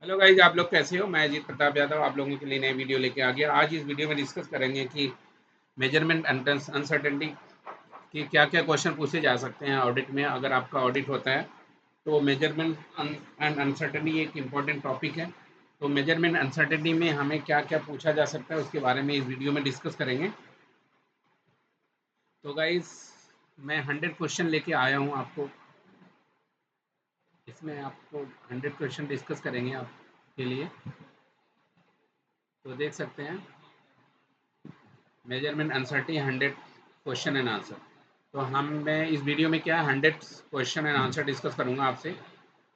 Hello guys, आप लोग कैसे हो। मैं अजीत प्रताप यादव आप लोगों के लिए नई वीडियो लेके आ गया। आज इस वीडियो में डिस्कस करेंगे कि मेजरमेंट अनसर्टेनिटी कि क्या क्या क्वेश्चन पूछे जा सकते हैं ऑडिट में। अगर आपका ऑडिट होता है तो मेजरमेंट एंड अनसर्टेनिटी एक इम्पॉर्टेंट टॉपिक है। तो मेजरमेंट अनसर्टेनिटी में हमें क्या क्या पूछा जा सकता है उसके बारे में इस वीडियो में डिस्कस करेंगे। तो गाइज, मैं 100 क्वेश्चन लेके आया हूँ आपको। इसमें आपको 100 क्वेश्चन डिस्कस करेंगे आपके लिए। तो देख सकते हैं मेजरमेंट अनसर्टी 100 क्वेश्चन एंड आंसर। तो मैं इस वीडियो में क्या 100 क्वेश्चन एंड आंसर डिस्कस करूंगा आपसे।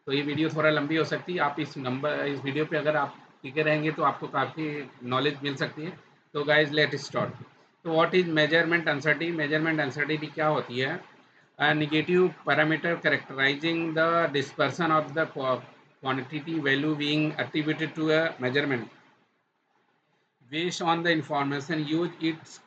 तो ये वीडियो थोड़ा लंबी हो सकती है। आप इस वीडियो पे अगर आप टिके रहेंगे तो आपको काफ़ी नॉलेज मिल सकती है। तो गाइज लेट स्टार्ट। तो what is measurement uncertainty. Measurement uncertainty क्या होती है? Negative parameter characterising the dispersion of the quantity value being attributed to a measurement based on the information used it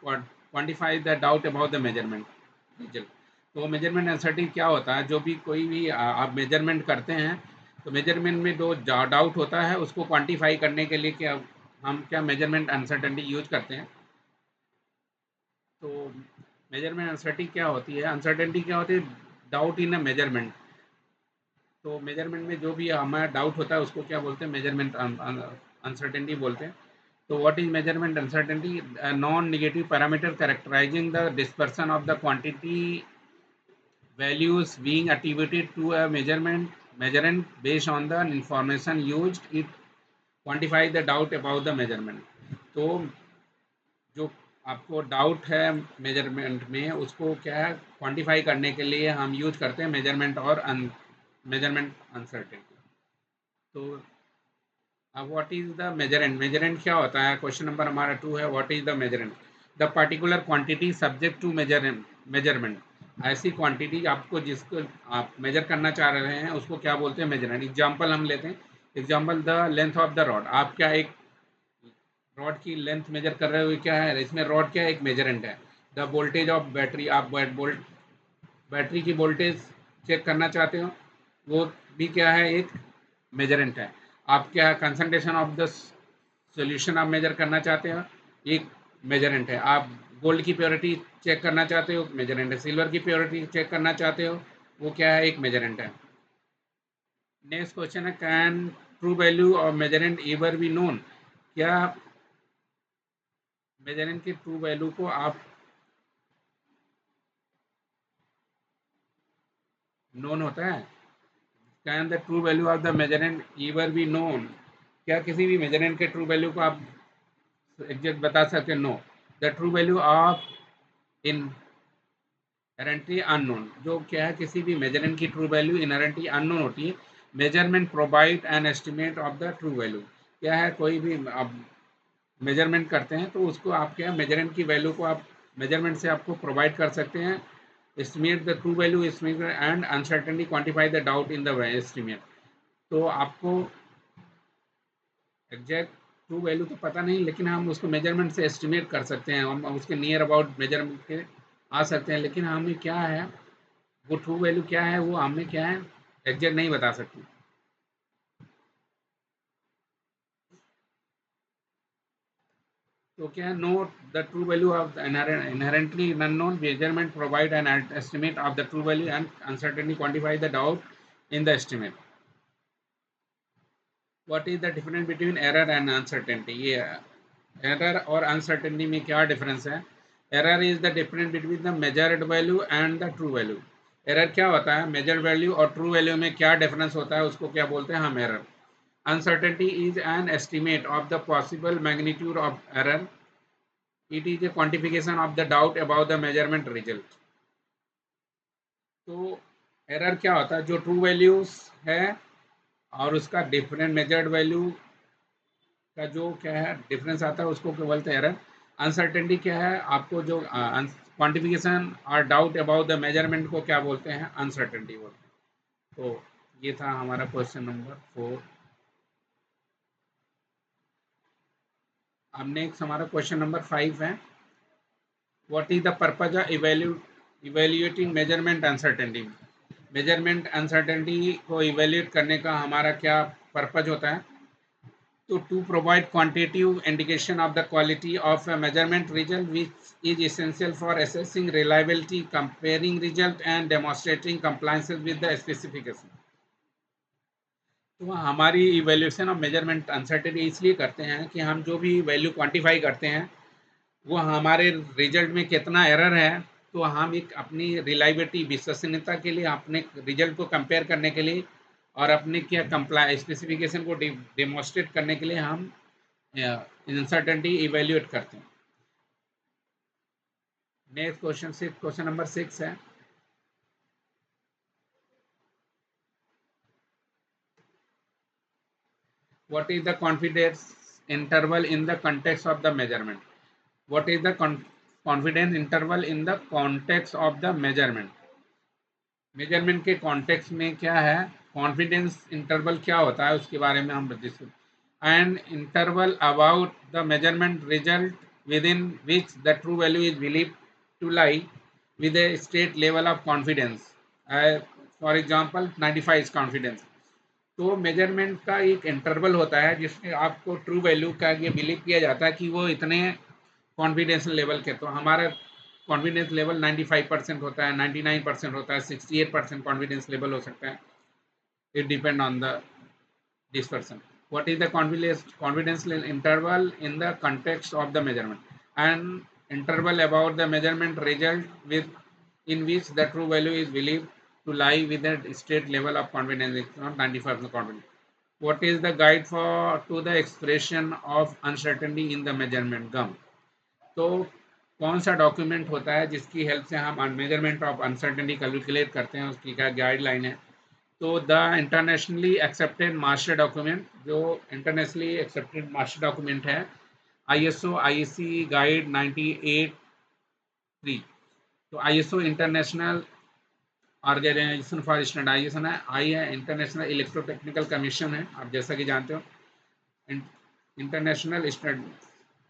quantifies the doubt about the measurement result। तो measurement अनसर्टी क्या होता है? जो भी कोई भी आप मेजरमेंट करते हैं तो मेजरमेंट में जो डाउट होता है उसको क्वांटिफाई करने के लिए क्या हम क्या मेजरमेंट अनसर्टेनिटी यूज करते हैं। तो मेजरमेंट अनसर्टी क्या होती है? अनसर्टेनिटी क्या होती है? Doubt in a measurement. तो मेजरमेंट में जो भी हमारा डाउट होता है उसको क्या बोलते हैं? मेजरमेंट अनसर्टेनिटी बोलते हैं। So what is measurement uncertainty? A non-negative parameter characterizing the dispersion of the quantity values being attributed to a measurand based on the information used. It quantifies the doubt about the measurement। तो जो आपको doubt है measurement में उसको क्या है quantify करने के लिए हम यूज करते हैं मेजरमेंट और मेजरमेंट अनसर्टेनिटी। तो अब what is the measurand. Measurand क्या होता है? क्वेश्चन नंबर हमारा 2 है। What is the measurand? The particular quantity subject to measurement. ऐसी क्वांटिटी आपको जिसको आप मेजर करना चाह रहे हैं उसको क्या बोलते हैं? मेजरेंट। एग्जांपल हम लेते हैं। Example the length of the rod. आप क्या एक रॉड की लेंथ मेजर कर रहे हो? क्या है इसमें? रॉड क्या है? एक मेजरेंट है। The voltage of battery. आप बैटरी की वोल्टेज चेक करना चाहते हो, वो भी क्या है? एक मेजरेंट है। आप क्या कंसंट्रेशन ऑफ द सॉल्यूशन आप मेजर करना चाहते हो, एक मेजरेंट है। आप गोल्ड की प्योरिटी चेक करना चाहते हो, मेजरेंट है। सिल्वर की प्योरिटी चेक करना चाहते हो, वो क्या है? एक मेजरेंट है। नेक्स्ट क्वेश्चन है, कैन ट्रू वैल्यू और मेजरेंट एवर बी नोन। क्या मेजरेंट की ट्रू वैल्यू को आप नोन होता है? Can the true value of the measurand ever be known. क्या किसी भी मेजरेंट के ट्रू वैल्यू को आप एग्जैक्ट बता सकते हैं? No. The true value of inherently unknown. जो क्या है, किसी भी मेजरेंट की ट्रू वैल्यू इनहेरेंटली अननोन होती है। Measurement provide an estimate of the true value. क्या है, कोई भी आप मेजरमेंट करते हैं तो उसको आप क्या मेजरेंट की वैल्यू को आप मेजरमेंट से आपको प्रोवाइड कर सकते हैं। Estimate the true value estimate and uncertainly quantify the doubt in the estimate. तो आपको एग्जैक्ट ट्रू वैल्यू तो पता नहीं, लेकिन हम उसको मेजरमेंट से एस्टिमेट कर सकते हैं। हम उसके नियर अबाउट मेजरमेंट के आ सकते हैं, लेकिन हमें क्या है वो ट्रू वैल्यू क्या है वो हमें क्या है एग्जैक्ट नहीं बता सकते। तो क्या है, no the true value of inherently unknown. Measurement provide an estimate of the true value and uncertainly quantify the doubt in the estimate. What is the difference between error and uncertainty. ये error और uncertainty में क्या difference है? Error is the difference between the measured value and the true value. Error क्या होता है? Measured value और true value में क्या डिफरेंस होता है उसको क्या बोलते हैं हम? Error. Uncertainty is an estimate of the possible magnitude of error. It is a quantification of the doubt about the measurement result। तो एरर क्या होता है? जो ट्रू वैल्यूज है और उसका डिफरेंट मेजर्ड वैल्यू का जो क्या है डिफरेंस आता है उसको क्या बोलते हैं? एरर। अनसर्टेनिटी क्या है? आपको जो क्वांटिफिकेशन और डाउट अबाउट द मेजरमेंट को क्या बोलते हैं? अनसर्टेनिटी बोलते हैं। तो ये था हमारा क्वेश्चन नंबर 4। अब नेक्स्ट हमारा क्वेश्चन नंबर 5 है। What is the purpose of evaluating measurement uncertainty. Measurement uncertainty को इवेल्यूएट करने का हमारा क्या पर्पज होता है? तो to provide quantitative indication of the quality of a measurement result which is essential for assessing reliability, comparing result and demonstrating compliance with the specification. तो हमारी इवेल्यूशन ऑफ मेजरमेंट अनसर्टेनिटी इसलिए करते हैं कि हम जो भी वैल्यू क्वांटिफाई करते हैं वो हमारे रिजल्ट में कितना एरर है, तो हम एक अपनी रिलायबिलिटी विश्वसनीयता के लिए अपने रिजल्ट को कंपेयर करने के लिए और अपने क्या कंप्लाई स्पेसिफिकेशन को डेमोस्ट्रेट करने के लिए हम अनसर्टेनिटी इवेल्यूएट करते हैं. नेक्स्ट क्वेश्चन नंबर 6 है. What is the confidence interval in the context of the measurement? What is the confidence interval in the context of the measurement? Measurement के context में क्या है, कॉन्फिडेंस इंटरवल क्या होता है उसके बारे में हम discuss. And interval about the measurement result within which the true value is believe to lie with a state level of confidence. For example 95 confidence. तो मेजरमेंट का एक इंटरवल होता है जिसमें आपको ट्रू वैल्यू का ये बिलीव किया जाता है कि वो इतने कॉन्फिडेंस लेवल के. तो हमारा कॉन्फिडेंस लेवल 95% होता है, 99% होता है, 68% कॉन्फिडेंस लेवल हो सकता है. It depend on the dispersion. What is the confidence interval in the context of the measurement? An interval about the measurement result with in which the true value is believed to lie with a state level of confidence, it's not 95% confidence. What is the guide for to the expression of uncertainty in the measurement gum? तो कौन सा document होता है जिसकी help से हम measurement of uncertainty calculate करते हैं, उसकी क्या गाइडलाइन है? तो the internationally accepted master document, जो इंटरनेशनली एक्सेप्टेड मास्टर डॉक्यूमेंट है ISO IEC गाइड 98.3. तो ISO international organisation for standardisation है, आई है इंटरनेशनल इलेक्ट्रोटेक्निकल कमीशन है, आप जैसा कि जानते हो. International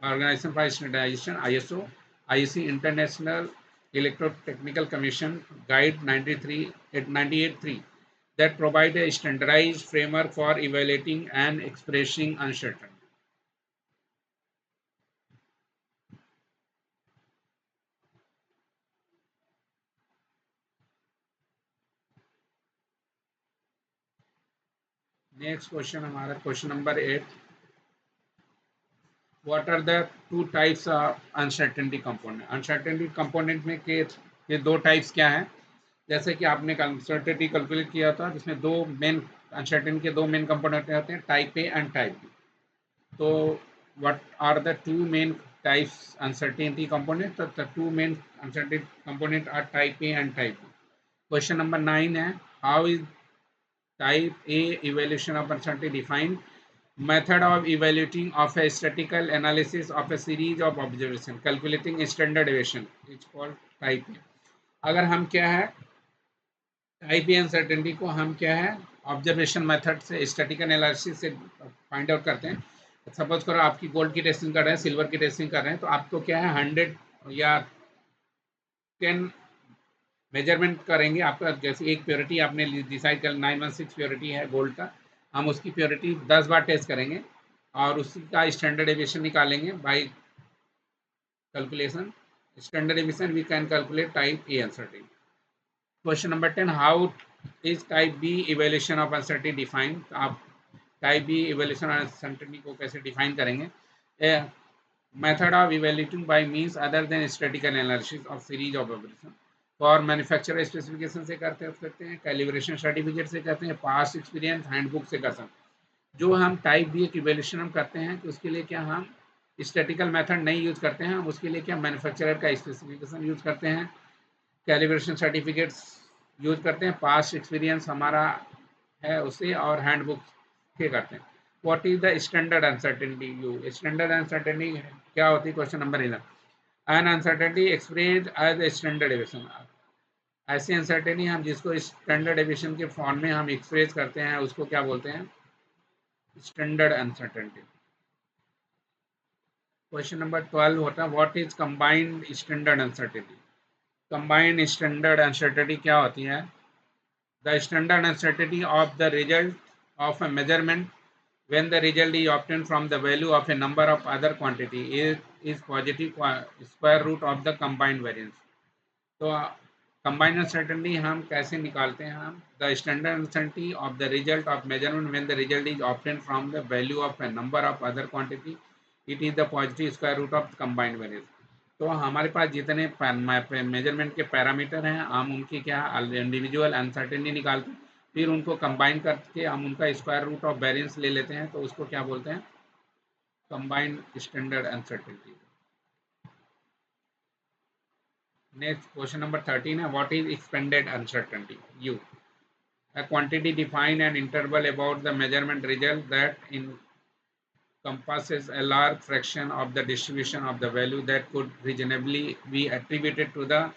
organisation for standardisation ISO, IEC international electrotechnical commission guide 98.3 that provide a standardized framework for evaluating and expressing uncertainty. Next question हमारा question number 8. What are the two types of uncertainty component? Uncertainty component में के दो types क्या हैं? जैसे कि आपने uncertainty calculate किया था जिसमें दो मेन अनसर्टेनिटी के दो मेन कंपोनेंट होते हैं, type A and type B. तो what are the two main types uncertainty component? तो the two main uncertainty component are type A and type B. Question number 9 है. How is type A evaluation of uncertainty defined? Method of evaluating of a statistical analysis of a series of observation calculating standard deviation is called type A. अगर हम क्या है type A uncertainty को हम क्या है observation method से statistical analysis से फाइंड आउट करते हैं. सपोज करो आपकी गोल्ड की टेस्टिंग कर रहे हैं, सिल्वर की टेस्टिंग कर रहे हैं, तो आपको क्या है 100 या 10 मेजरमेंट करेंगे. आपका जैसे एक प्योरिटी आपने डिसाइड कर 916 प्योरिटी है गोल्ड का, हम उसकी प्योरिटी 10 बार टेस्ट करेंगे और उसी का स्टैंडर्ड डेविएशन निकालेंगे by calculation. Standard deviation we can calculate type A uncertainty. Question number 10. How is type B evaluation of uncertainty defined? आप type B evaluation of uncertainty को कैसे डिफाइन करेंगे? Method of evaluating by means other than statistical analysis of series of observation. और manufacturer specification से करते हैं, calibration certificate से करते हैं, पास्ट एक्सपीरियंस हैंडबुक से कर सकते हैं. जो हम टाइप बी एक इवैल्यूएशन हम करते हैं तो उसके लिए क्या हम स्टैटिस्टिकल मेथड नहीं यूज करते हैं, हम उसके लिए क्या मैन्युफैक्चरर का स्पेसिफिकेशन यूज करते हैं, कैलिब्रेशन सर्टिफिकेट्स यूज करते हैं, पास्ट एक्सपीरियंस हमारा है उसे, और हैंडबुक के करते हैं. What is the standard uncertainty U? Standard uncertainty क्या होती है? Question number 11. An uncertainty expressed as a standard deviation. ऐसी अनसर्टेनिटी हम जिसको स्टैंडर्ड डेविएशन के फॉर्म में हम एक्सप्रेस करते हैं उसको क्या बोलते हैं? Standard uncertainty. क्वेश्चन नंबर 12 होता है what is combined standard uncertainty? Combined standard uncertainty क्या होती है? The standard uncertainty of the result of a measurement when the result is obtained from the value of a number of other quantity it is positive square root of the combined variance. तो combined uncertainty हम कैसे निकालते हैं हम the standard uncertainty of the result of measurement when the result is obtained from the value of a number of other quantity it is the positive square root of combined variance. तो हमारे पास जितने measurement के parameter हैं हम उनकी क्या individual uncertainty निकालते हैं, फिर उनको कंबाइन करके हम उनका स्क्वायर रूट ऑफ वेरिएंस ले लेते हैं, तो उसको क्या बोलते हैं combined standard uncertainty. Next question number 13 है what is expanded uncertainty. You a quantity define an interval about the measurement result that encompasses a large fraction of the distribution of the value that could reasonably be attributed to the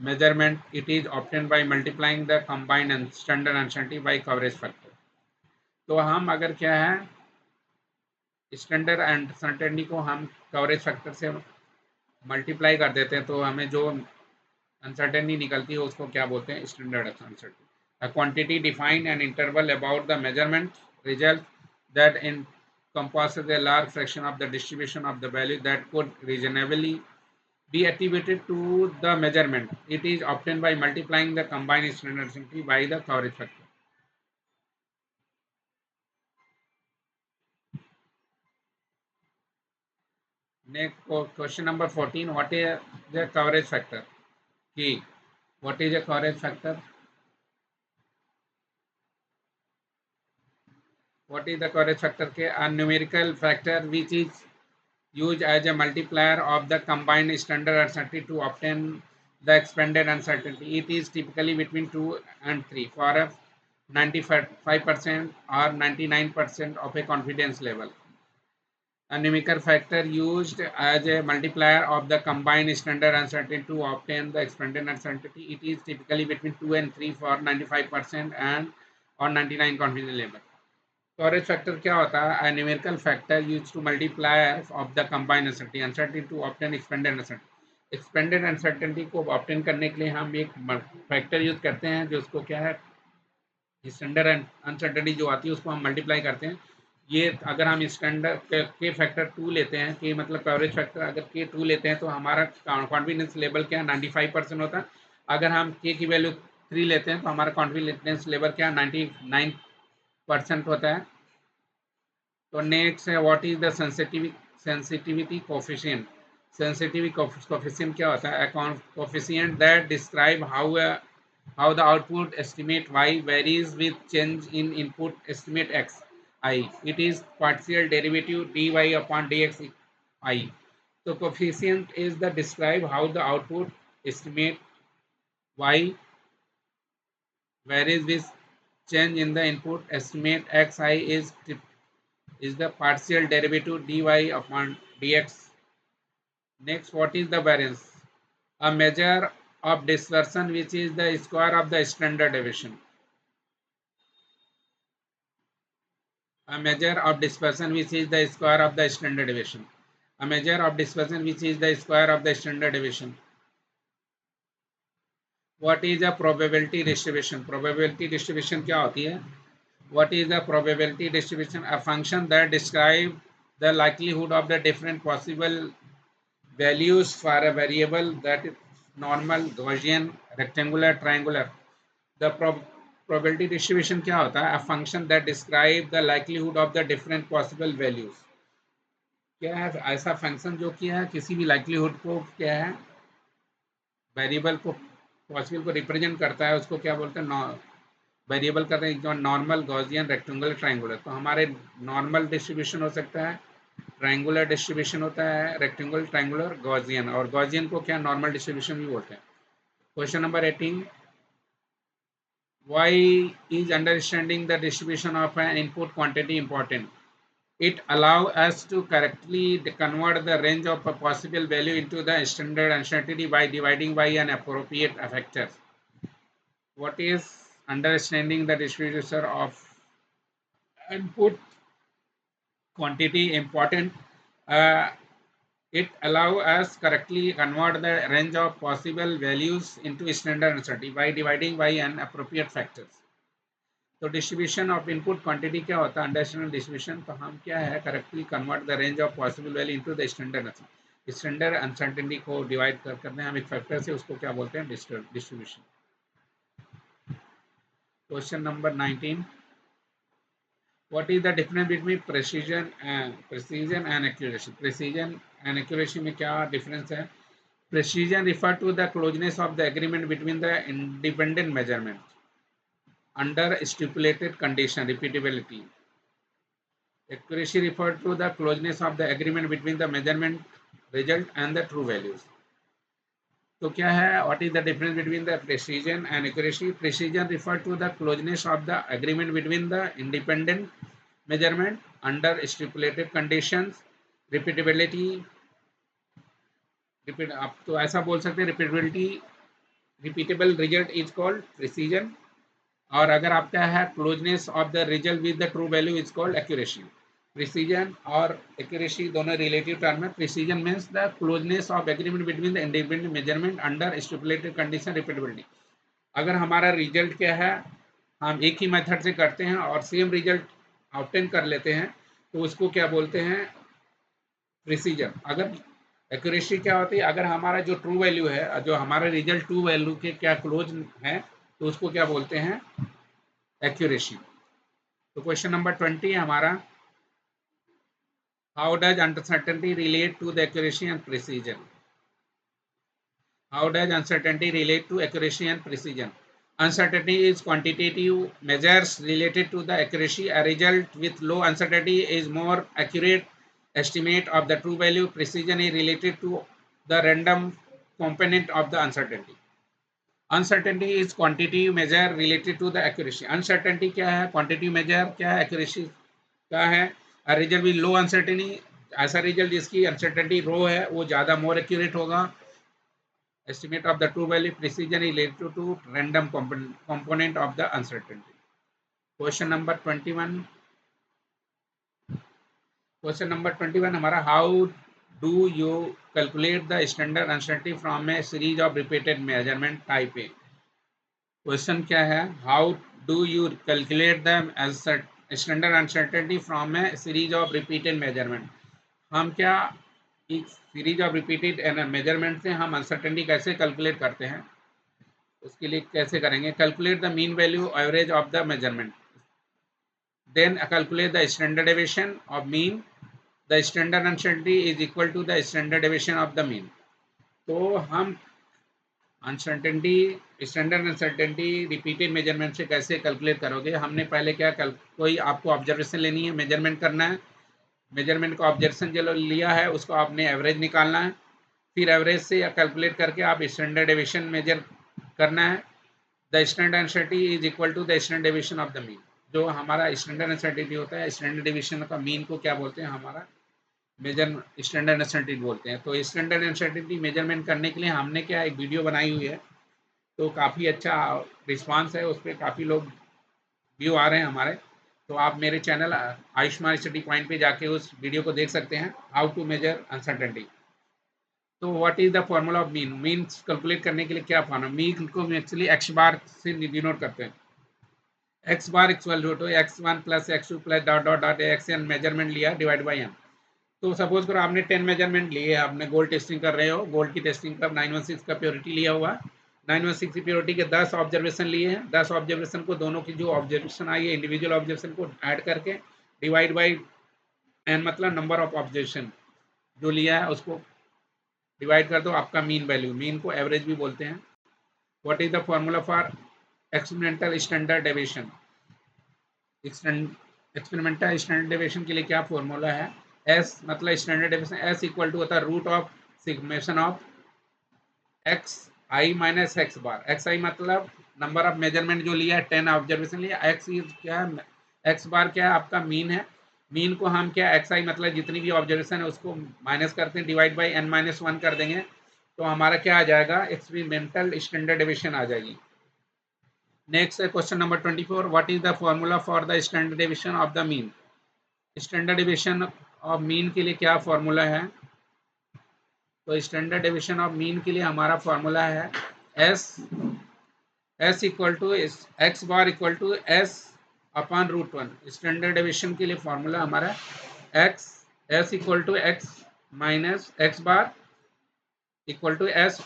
measurement. It is obtained by multiplying the combined and standard uncertainty by coverage factor. तो हम अगर क्या है standard uncertainty को हम coverage factor से multiply कर देते हैं, तो हमें जो अनसर्टेनिटी निकलती है उसको क्या बोलते हैं standard uncertainty. A quantity define an interval about the measurement result that encompasses a large fraction of the distribution of the value that could reasonably be attributed to the measurement. It is obtained by multiplying the combined standard uncertainty by the coverage factor. Next question number 14. What is the coverage factor? Key. What is a coverage factor? What is the coverage factor? A numerical factor which is used as a multiplier of the combined standard uncertainty to obtain the expanded uncertainty. It is typically between 2 and 3 for a 95% or 99% of a confidence level. A numerical factor used as a multiplier of the combined standard uncertainty to obtain the expanded uncertainty. It is typically between 2 and 3 for 95% and or 99 confidence level. Coverage factor क्या होता है? A numerical factor used to multiply of the combined uncertainty to obtain expanded uncertainty. Expanded uncertainty को obtain करने के लिए हम एक factor use करते हैं जो उसको क्या है स्टैंडर्ड अनसर्टेनिटी जो आती है उसको हम मल्टीप्लाई करते हैं. ये अगर हम स्टैंडर्ड के फैक्टर 2 लेते हैं कि मतलब कवरेज फैक्टर अगर के 2 लेते हैं तो हमारा कॉन्फिडेंस लेवल क्या है 95% होता है. अगर हम के की वैल्यू 3 लेते हैं तो हमारा कॉन्फिडेंस लेवल क्या है 99% होता है. तो नेक्स्ट है what is the sensitivity coefficient. Sensitivity coefficient क्या होता है? Coefficient that describe how the output estimate y varies with change in input estimate x I. It is partial derivative dy upon dx I. So coefficient is the describe how the output estimate y varies with change in the input estimate xi is the partial derivative dy upon dx. Next, what is the variance? A measure of dispersion which is the square of the standard deviation. A measure of dispersion which is the square of the standard deviation. A measure of dispersion which is the square of the standard deviation. What is the probability distribution? Probability distribution क्या होती है? What is the probability distribution? A function that describes the likelihood of the different possible values for a variable that is normal, Gaussian, rectangular, triangular. The probability distribution क्या होता है? A function that describes the likelihood of the different possible values. क्या है ऐसा function जो क्या है किसी भी लाइक्लीहुड को क्या है वेरिएबल को पॉसिबल को रिप्रेजेंट करता है, उसको क्या बोलते हैं वेरिएबल करते हैं जो नॉर्मल, गॉसियन, रेक्टेंगुलर, ट्रायंगुलर. तो हमारे नॉर्मल डिस्ट्रीब्यूशन हो सकता है, ट्रायंगुलर डिस्ट्रीब्यूशन होता है, रेक्टेंगुलर, ट्रायंगुलर, गॉसियन. और गॉसियन को क्या नॉर्मल डिस्ट्रीब्यूशन भी बोलते हैं. Question number 18. Why is understanding the distribution of an input quantity important? It allows us to correctly convert the range of a possible value into the standard uncertainty by dividing by an appropriate factor. What is understanding the distribution of input quantity important? It allows us correctly convert the range of possible values into standard uncertainty by dividing by an appropriate factors. तो distribution of input quantity क्या होता है, understanding distribution. तो हम क्या है, correctly convert the range of possible value into the standard uncertainty को divide करते हैं हम एक फैक्टर से, उसको क्या बोलते हैं, distribution. Question number 19, what is the difference between precision and accuracy? Precision and accuracy में क्या difference है? Precision refer to the closeness of the agreement between the independent measurement under stipulated condition, repeatability. Accuracy refer to the closeness of the agreement between the measurement result and the true values. तो क्या है, what is the difference between the precision and accuracy? Precision refer to the closeness of the agreement between the independent measurement under stipulated conditions, repeatability, आप तो ऐसा बोल सकते हैं, repeatable result is called precision, और अगर आपका है closeness of the result with the true value is called accuracy. Precision और accuracy दोनों relative term है. Precision means the closeness of agreement between the independent measurement under stipulated condition, repeatability. अगर हमारा result क्या है, हम एक ही मेथड से करते हैं और सेम रिजल्ट ऑब्टेन कर लेते हैं, तो उसको क्या बोलते हैं, प्रिसीजन। अगर एक्यूरेसी क्या होती है, अगर हमारा जो ट्रू वैल्यू है, जो हमारा रिजल्ट ट्रू वैल्यू के क्या क्लोज है, तो उसको क्या बोलते हैं, एक्यूरेसी। तो क्वेश्चन नंबर 20 है हमारा, how does uncertainty relate to the accuracy and precision? How does uncertainty relate to accuracy and precision? Uncertainty is quantitative measures related to the accuracy. A result with low uncertainty is more accurate estimate of the true value. Precision is related to the random component of the uncertainty. Uncertainty is quantitative measure related to the accuracy. Uncertainty क्या है, quantitative measure क्या है, accuracy क्या है। A result with low uncertainty, ऐसा result जिसकी uncertainty रो है वो ज़्यादा more accurate होगा। Estimate of the true value. Precision is related to random component of the uncertainty. Question number 21. Question number 21 हमारा, how do you calculate the standard uncertainty from a series of repeated measurement type A? Question क्या है, how do you calculate the standard uncertainty from a series of repeated measurement? हम क्या एक series of repeated measurement से हम uncertainty कैसे calculate करते हैं, उसके लिए कैसे करेंगे, calculate the mean value average of the measurement, then calculate the standard deviation of mean, the standard uncertainty is equal to the standard deviation of the mean. तो हम uncertainty, standard uncertainty repeated measurement से कैसे calculate करोगे, हमने पहले क्या कोई आपको ऑब्जर्वेशन लेनी है, मेजरमेंट करना है, मेजरमेंट का ऑब्जर्वेशन जो लिया है उसको आपने एवरेज निकालना है, फिर एवरेज से या कैलकुलेट करके आप स्टैंडर्ड डेविएशन मेजर करना है। The standard uncertainty is equal to the standard deviation of the mean. जो हमारा स्टैंडर्ड अनसर्टेनिटी होता है, स्टैंडर्ड डेविएशन का मीन को क्या बोलते हैं, हमारा मेजर स्टैंडर्ड अनसर्टेनिटी बोलते हैं। तो स्टैंडर्ड अनसर्टेनिटी मेजरमेंट करने के लिए हमने क्या एक वीडियो बनाई हुई है, तो काफ़ी अच्छा रिस्पांस है, उस पर काफ़ी लोग व्यू आ रहे हैं हमारे। तो आप मेरे चैनल आयुष्मान स्टडी पॉइंट पे जाके उस वीडियो को देख सकते हैं, हाउ टू मेजर अनसर्टेनिटी। तो what is the formula of mean? Mean calculate करने के लिए क्या फॉर्मूला, मीन को एक्चुअली एक्स बार से डिनोट करते हैं। X bar equal to x1 plus x2 plus dot dot dot xn measurement लिया डिवाइड बाई n। तो सपोज करो आपने 10 मेजरमेंट लिए, आपने गोल्ड टेस्टिंग कर रहे हो, गोल्ड की टेस्टिंग का 916 का प्योरिटी लिया हुआ, 916 की प्योरिटी के 10 ऑब्जर्वेशन लिए हैं, 10 ऑब्जर्वेशन को दोनों की जो ऑब्जर्वेशन आई है इंडिविजुअल ऑब्जर्वेशन को ऐड करके डिवाइड बाई n, मतलब नंबर ऑफ ऑब्जर्वेशन जो लिया है उसको डिवाइड कर दो, आपका मीन वैल्यू, मीन को एवरेज भी बोलते हैं। What is the formula for experimental standard deviation? Experimental standard deviation के लिए क्या फॉर्मूला है, एस मतलब standard deviation, s equal to होता है root of summation of x i minus x bar. X i मतलब नंबर ऑफ मेजरमेंट जो लिया है, 10 ऑब्जर्वेशन लिया, एक्स क्या है, एक्स बार क्या है, आपका मीन है। मीन को हम क्या, एक्स आई मतलब जितनी भी ऑब्जर्वेशन है उसको माइनस करते हैं, डिवाइड बाई n माइनस 1 कर देंगे, तो हमारा क्या आ जाएगा, एक्सपेरिमेंटल स्टैंडर्ड डेविएशन आ जाएगी। नेक्स्ट है question number 24, what is the formula for the standard deviation of the mean? Standard deviation of mean के लिए क्या फॉर्मूला है? तो स्टैंडर्ड डेविएशन ऑफ मीन के लिए हमारा फॉर्मूला है S equal to X bar equal to S upon root one. Standard deviation के लिए फॉर्मूला हमारा X S equal to X minus x bar equal to S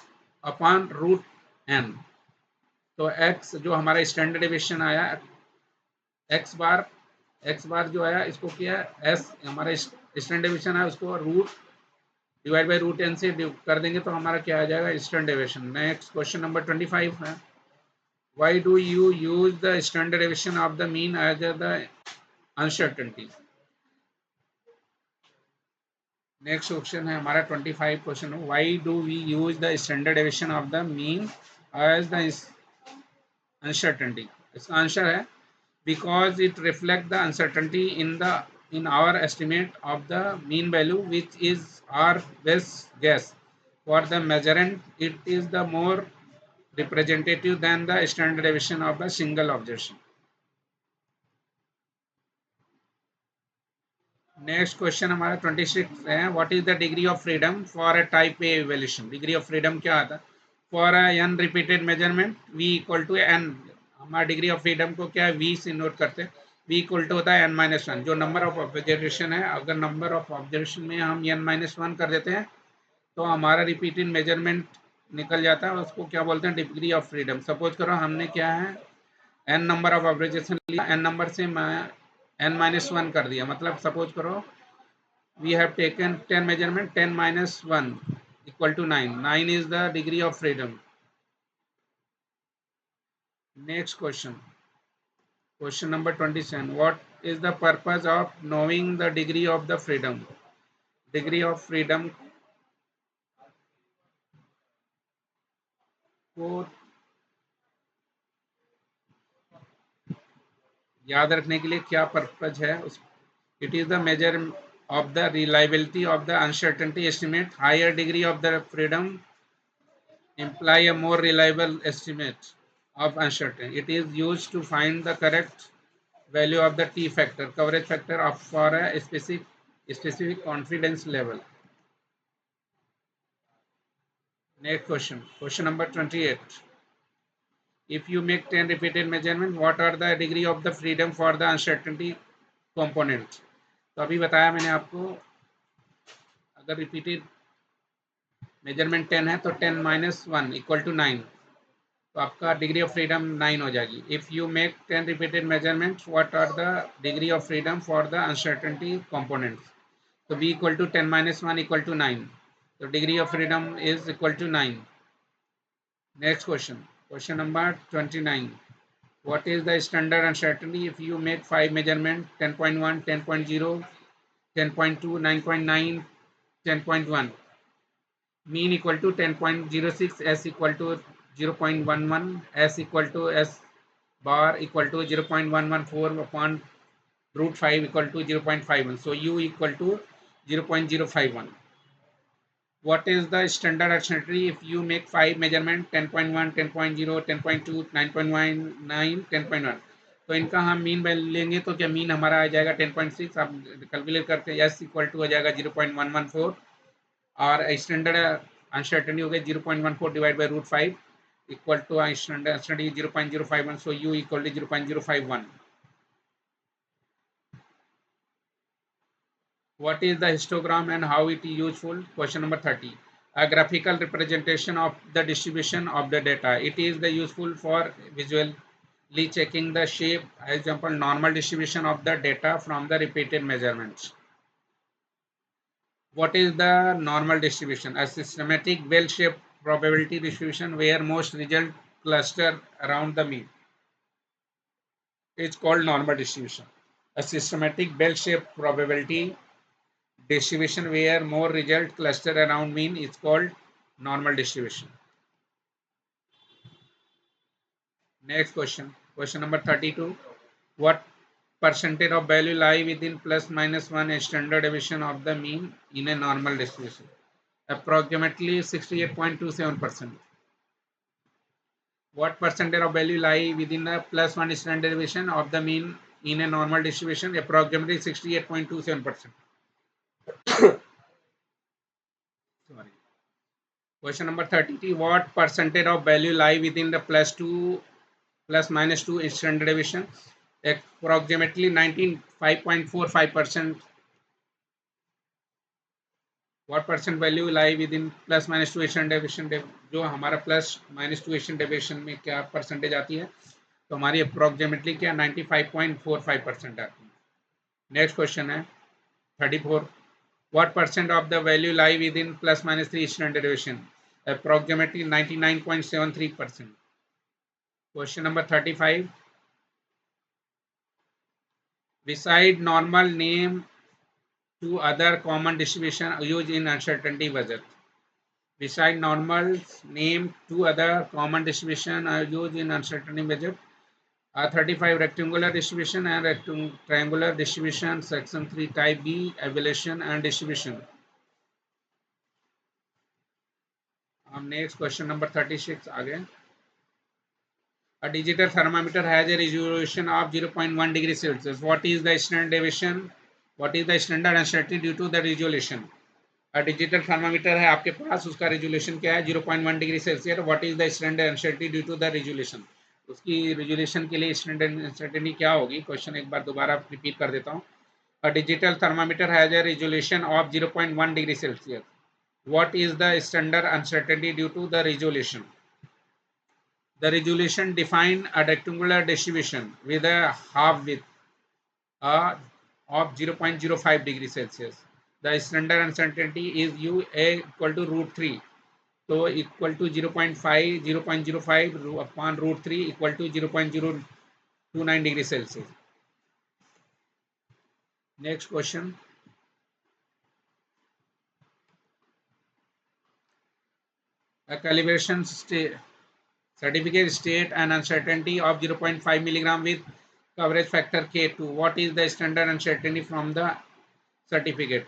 upon root N. तो X जो हमारा स्टैंडर्ड डेविएशन आया X bar जो आया इसको किया एस हमारा स्टैंडर्ड डेविएशन आया उसको root divide by root N से कर देंगे तो हमारा क्या आ जाएगा standard deviation. Next question number 25 है why do you use the standard deviation of the mean as the uncertainty। Next question है हमारा 25 question why do we use the standard deviation of the mean as the uncertainty। इसका answer है because it reflects the uncertainty in our estimate of the mean value which is our best guess for the measurand it is the more representative than the standard deviation of a single observation। Next question हमारा 26 है what is the degree of freedom for a type A evaluation. Degree of freedom क्या आता है for a N repeated measurement V equal to N. हमारा degree of freedom को क्या है we से नोट करते हैं वी इक्वल टू होता है एन माइनस वन। जो नंबर ऑफ ऑब्जर्वेशन है अगर नंबर ऑफ ऑब्जर्वेशन में हम एन माइनस वन कर देते हैं तो हमारा रिपीटेड मेजरमेंट निकल जाता है उसको क्या बोलते हैं डिग्री ऑफ फ्रीडम। सपोज करो हमने क्या है एन नंबर ऑफ ऑब्जर्वेशन लिया एन नंबर से एन माइनस वन कर दिया मतलब सपोज करो we have taken 10 measurement 10 minus 1 equal to 9 9 is the degree of freedom। next question number 27 what is the purpose of knowing the degree of the freedom। degree of freedom को याद रखने के लिए क्या पर्पज है उस it is the measure of the reliability of the uncertainty estimate higher degree of the freedom imply a more reliable estimate of uncertainty it is used to find the correct value of the t factor coverage factor of for a specific confidence level। next question number 28 if you make 10 repeated measurement what are the degree of the freedom for the uncertainty component। तो अभी बताया मैंने आपको अगर repeated measurement 10 है तो 10 minus one equal to 9 तो आपका डिग्री ऑफ फ्रीडम 9 हो जाएगी। If you make 10 repeated measurement what are the degree of freedom for the uncertainty components. तो b equal to 10 minus one equal to 9 तो degree of freedom is equal to 9। Next question number 29 what is the standard uncertainty if you make 5 measurement 10.1 10.0 10.2 9.9 10.1 mean equal to 10.06 s equal to 0.11 s equal to s bar equal to 0.114 upon root 5 equal to 0.51 so u equal to 0.051। what is the standard uncertainty if you make 5 measurement 10.1 10.0 10.2 9.1 9 10.1 तो इनका हम mean लेंगे तो क्या mean हमारा आ जाएगा 10.6 आप calculate करते हैं s इक्वल टू हो जाएगा 0.114 और स्टैंडर्ड अनसर्टेनिटी हो गया 0.14 divide by root 5 equal to standard uncertainty 0.051 so u equal to 0.051। what is the histogram and how it is useful। question number 30 a graphical representation of the distribution of the data it is the useful for visually checking the shape example normal distribution of the data from the repeated measurements। what is the normal distribution a systematic bell-shaped probability distribution where most result cluster around the mean is called normal distribution। a systematic bell-shaped probability distribution where more result cluster around mean is called normal distribution। next question number 32 what percentage of value lie within plus minus 1 standard deviation of the mean in a normal distribution approximately 68.27%। what percentage of value lie within the plus 1 standard deviation of the mean in a normal distribution approximately 68.27%। sorry question number 33 what percentage of value lie within the plus minus 2 standard deviation approximately 95.45%. What percent value lie within plus minus two Asian deviation, जो हमारा plus minus two Asian deviation में क्या percentage आती है, तो हमारी approximately क्या 95.45% आती है. नेक्स्ट क्वेश्चन है 34. What percent of the value lie within plus minus 3 standard deviation? Approximately 99.73%. Question number 35. Beside normal, name two other common distribution used in uncertainty budget. Beside normal, name two other common distribution are used in uncertainty budget. 35 rectangular distribution and triangular distribution. Section 3 type B, evaluation and distribution. Next question number 36 again. A digital thermometer has a resolution of 0.1 degree Celsius. What is the standard deviation? What is the standard uncertainty due to the resolution? A digital thermometer है आपके पास, उसका resolution क्या है 0.1 degree Celsius. What is the standard uncertainty due to the resolution? उसकी resolution के लिए standard uncertainty क्या होगी? क्वेश्चन एक बार दोबारा रिपीट कर देता हूँ. A digital thermometer has a resolution of 0.1 degree Celsius. What is the standard uncertainty due to the resolution? The resolution defines a rectangular distribution with a half width of 0.05 degree Celsius. The standard uncertainty is U A equal to root 3. So equal to 0.5, 0.05 upon root 3 equal to 0.029 degree Celsius. Next question. A calibration certificate state an uncertainty of 0.5 milligram with coverage factor K2. What is the standard uncertainty from the certificate?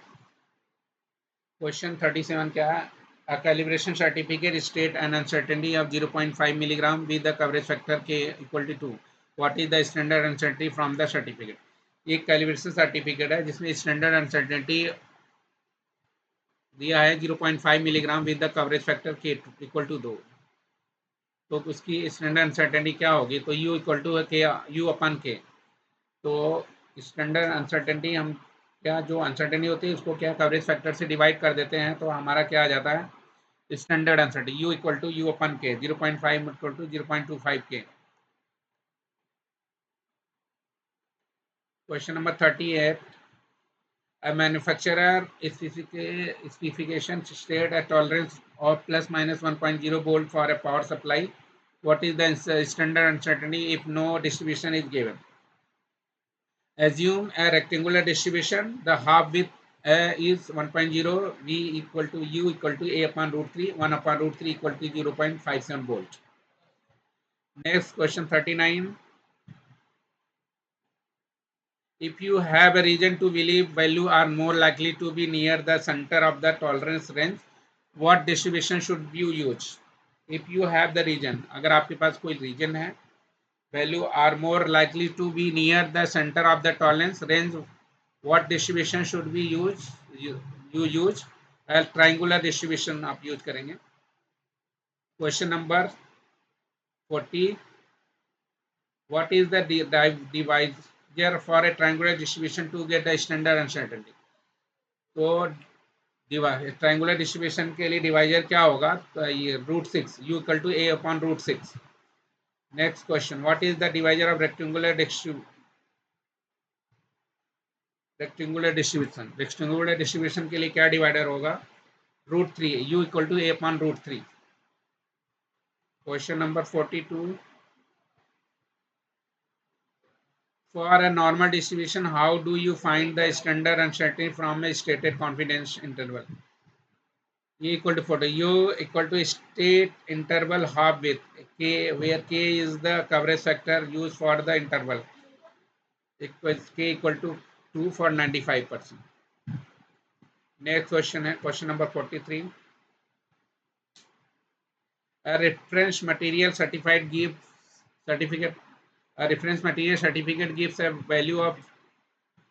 Question 37 क्या है? A calibration certificate state an uncertainty of 0.5 milligram with the coverage factor K equal to 2. What is the standard uncertainty from the certificate? एक calibration certificate है जिसमें standard uncertainty दिया है 0.5 milligram with the coverage factor के equal to 2. तो उसकी standard uncertainty क्या होगी? तो U इक्वल टू के U अपन के. तो स्टैंडर्ड अनसर्टेनिटी हम क्या जो अनसर्टेनिटी होती है उसको क्या कवरेज फैक्टर से डिवाइड कर देते हैं, तो हमारा क्या आ जाता है standard uncertainty U equal to U upon K 0.5 equal to 0.25 K. Question number 38. A manufacturer specification state a tolerance of plus minus 1.0 volt for a power supply. What is the standard uncertainty if no distribution is given? Assume a rectangular distribution. The half width is 1.0. V equal to U equal to A upon root 3. 1 upon root 3 equal to 0.57 volt. Next question 39. If you have a reason to believe value are more likely to be near the center of the tolerance range, what distribution should you use? If you have the reason, अगर आपके पास कोई reason है, value are more likely to be near the center of the tolerance range, what distribution should we use? You use a triangular distribution आप use करेंगे. Question number 40. What is the divisor for a triangular distribution to get the standard uncertainty? तो triangular distribution के लिए divisor क्या होगा? तो ये √6 U equal to A upon √6. Next question. What is the divisor of rectangular distribution? Rectangular distribution के लिए क्या डिवाइडर होगा? √3 U equal to A upon √3. Question number 42. For a normal distribution, how do you find the standard uncertainty from a stated confidence interval? E equal to 40. U equal to state interval half width K, where K is the coverage factor used for the interval. Equals K equal to 2 for 95%. Next question है question number 43. A reference material certificate a reference material certificate gives a value of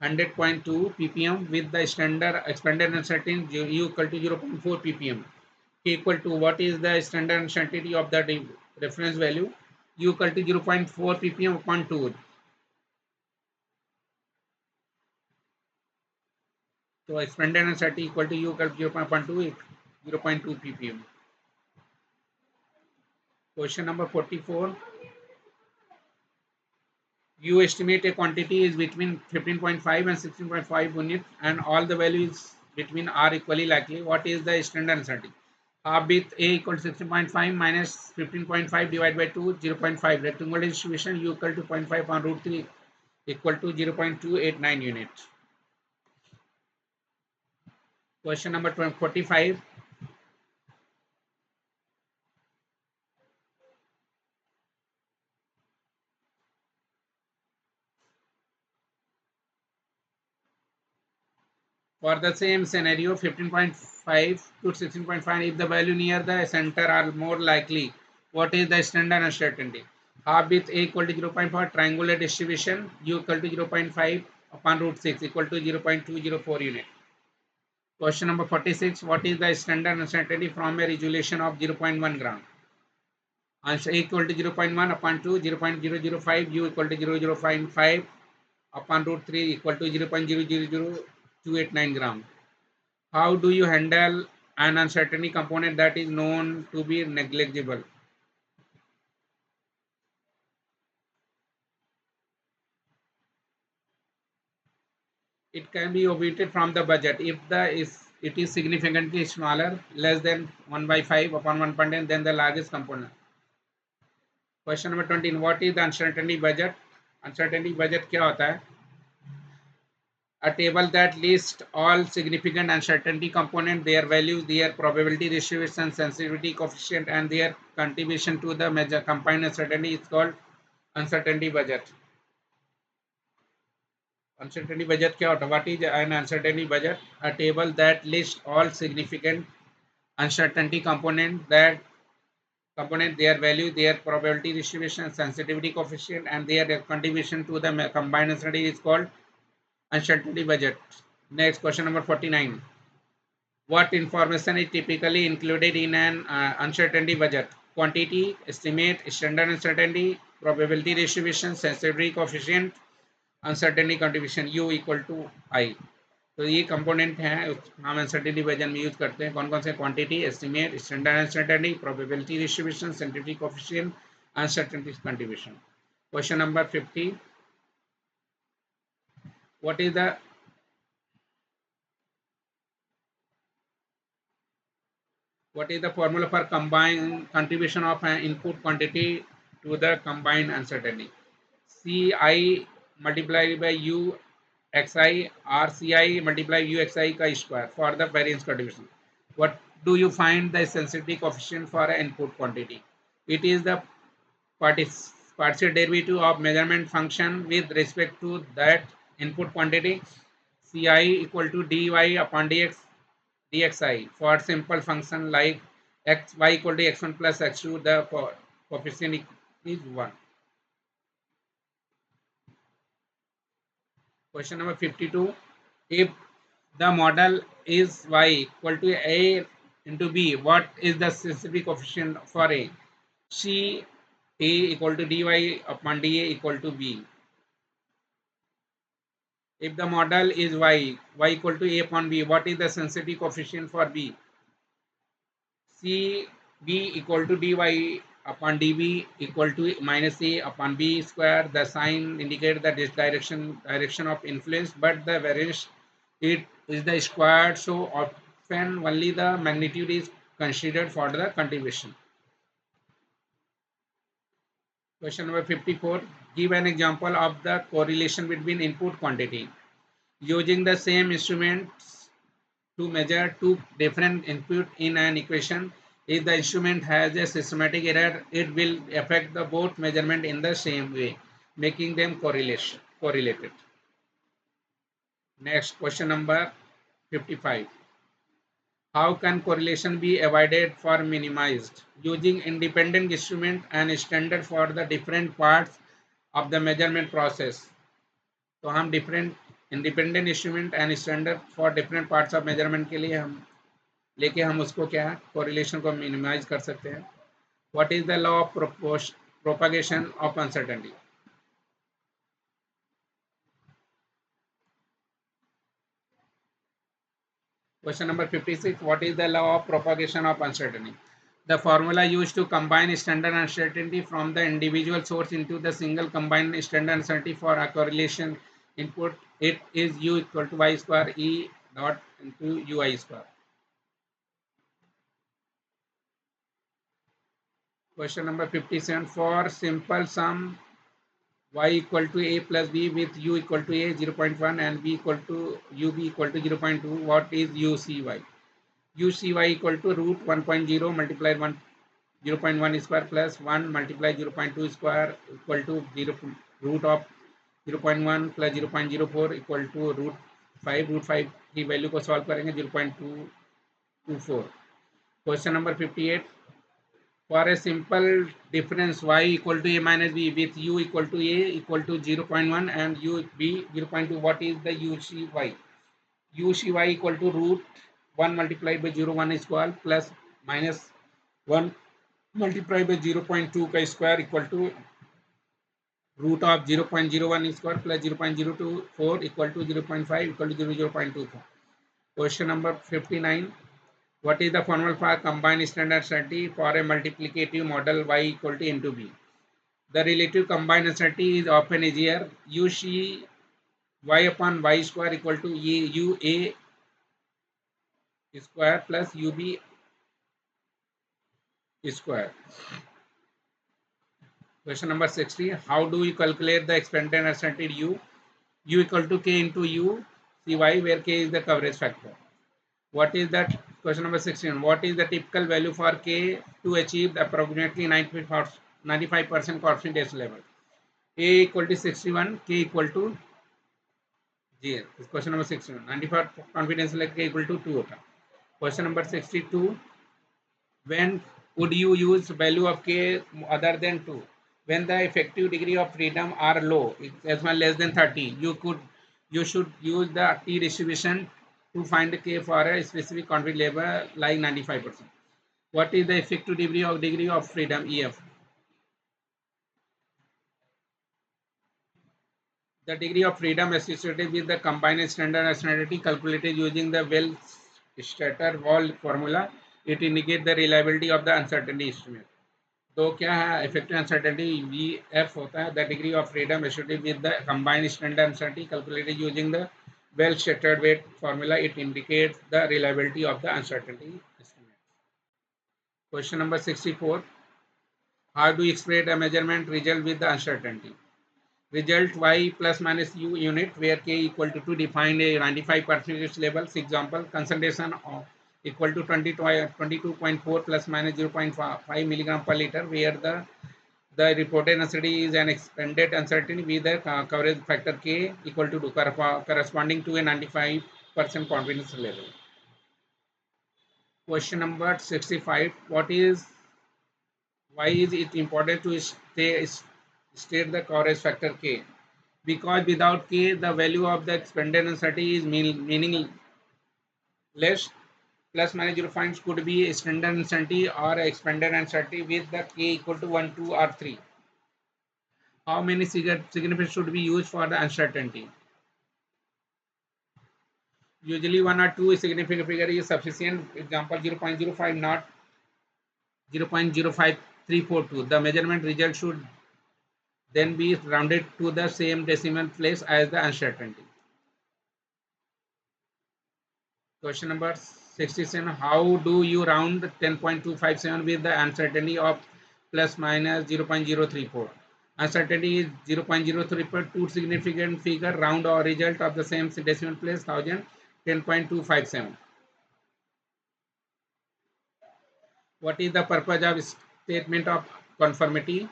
100.2 ppm with the standard expanded uncertainty U equal to 0.4 ppm. K equal to what is the standard uncertainty of the reference value? U equal to 0.4 ppm upon 2. तो expanded uncertainty equal to U कर 0.2 ppm. Question number 44. You estimate a quantity is between 15.5 and 16.5 units and all the values between are equally likely. What is the standard uncertainty? Half width A equal to 16.5 minus 15.5 divided by 2, 0.5. Rectangular distribution U equal to 0.5 upon root 3 equal to 0.289 units. Question number 45. For the same scenario, 15.5 to 16.5, if the value near the center are more likely, what is the standard uncertainty? Half width A equal to 0.4, triangular distribution U equal to 0.5 upon root 6 equal to 0.204 unit. Question number 46. What is the standard uncertainty from a resolution of 0.1 gram? Answer A equal to 0.1 upon 2, 0.005, U equal to 0.055 upon root 3 equal to 0.000289 gram. How do you handle an uncertainty component that is known to be negligible? It can be omitted from the budget if it is significantly smaller, less than 1 by 5 upon 1.10 than the largest component. Question number 20. What is the uncertainty budget? Uncertainty budget क्या होता है? A table that lists all significant uncertainty components, their values, their probability distribution, sensitivity coefficient, and their contribution to the measure combined uncertainty is called uncertainty budget. Uncertainty budget क्या होता है? What is an uncertainty budget? A table that lists all significant uncertainty components, their value, their probability distribution, sensitivity coefficient, and their contribution to the combined uncertainty is called uncertainty budget. Next, question number 49. What information is typically included in an uncertainty budget? Quantity, estimate, standard uncertainty, probability distribution, sensitivity coefficient, uncertainty contribution U equal to I. तो ये component हैं हम uncertainty budget में use करते हैं. कौन कौन से? Quantity, estimate, standard uncertainty, probability distribution, sensitivity coefficient, uncertainty contribution. Question number 50. What is the formula for combined contribution of an input quantity to the combined uncertainty? Ci multiplied by U xi or Ci multiplied U xi का square for the variance contribution. What do you find the sensitivity coefficient for an input quantity? It is the partial derivative of measurement function with respect to that input quantity. Ci equal to dy upon dxi for simple function like y equal to x1 plus x2, the coefficient is 1. Question number 52. If the model is y equal to a into b, what is the sensitivity coefficient for a? C a equal to dy upon dA equal to b. If the model is y equal to a upon b, what is the sensitivity coefficient for b? C b equal to dy upon db equal to minus a upon b square. The sign indicates the direction of influence, but the variance it is the square, so often only the magnitude is considered for the contribution. Question number 54. Give an example of the correlation between input quantity. Using the same instruments to measure two different input in an equation, if the instrument has a systematic error, it will affect the both measurement in the same way, making them correlated. Next, question number 55. How can correlation be avoided or minimized? Using independent instrument and standard for the different parts of the measurement process. तो हम different independent instrument and standard for different parts of measurement के लिए हम उसको क्या है, correlation को minimise कर सकते हैं. What is the law of propagation of uncertainty? Question number 56. What is the law of propagation of uncertainty? The formula used to combine standard uncertainty from the individual source into the single combined standard uncertainty for a correlation input. It is U equal to Y square E dot into UI square. Question number 57. For simple sum y equal to a plus b with u equal to a 0.1 and b equal to ub equal to 0.2, what is UCY? UCY equal to root 1.0 multiplied 0.1 square plus 1 multiplied 0.2 square equal to root of 0.1 plus 0.04 equal to root 5. root 5 की value को solve करेंगे 0.224. Question number 58. For a simple difference y equal to a minus b with u equal to a equal to 0.1 and u b 0.2, what is the UCY? UCY equal to root 1 multiplied by 0.1 square plus minus 1 multiplied by 0.2 का square equal to root of 0.01 square plus 0.024 equal to 0.5 equal to 0.24. Question number 59. What is the formula for combined standard uncertainty for a multiplicative model y equal to into b? The relative combined uncertainty is often easier. U c y upon y square equal to u a square plus ub square. Question number 60. How do you calculate the expanded uncertainty u? U equal to k into u cy, where k is the coverage factor. What is that? Question number 16. What is the typical value for k to achieve approximately 95% confidence level? A equal to 61, k equal to 0. This question number 61. 95 confidence level k equal to 2 होता. Question number 62. When would you use value of k other than 2? When the effective degree of freedom are low, as well less than 30, you should use the t distribution to find k for a specific confidence level like 95%. What is the effective degree of freedom EF? The degree of freedom associated with the combined standard uncertainty calculated using the Well-Stater-Wall formula. It indicates the reliability of the uncertainty estimate. तो क्या है effective uncertainty VF होता है the degree of freedom associated with the combined standard uncertainty calculated using the well-stated weight formula. It indicates the reliability of the uncertainty estimate. Question number 64. How do you express a measurement result with the uncertainty? Result y plus minus u unit where k equal to 2 define a 95% level. Example, concentration of equal to 22.4 plus minus 0.5 milligram per liter, where the reported uncertainty is an expanded uncertainty with the coverage factor k equal to 2 corresponding to a 95% confidence level. Question number 65. Why is it important to state the coverage factor k? Because without k, the value of the expanded uncertainty is meaningless. Plus minus 0.5 could be a standard uncertainty or expanded uncertainty with the k equal to 1, 2 or 3. How many significants should be used for the uncertainty? Usually 1 or 2 significant figure is sufficient. Example, 0.05 not 0.05342. The measurement result should then be rounded to the same decimal place as the uncertainty. Question number 67. How do you round 10.257 with the uncertainty of plus minus 0.034? Uncertainty is 0.034. Two significant figure round or result of the same decimal place 10.257. What is the purpose of statement of conformity?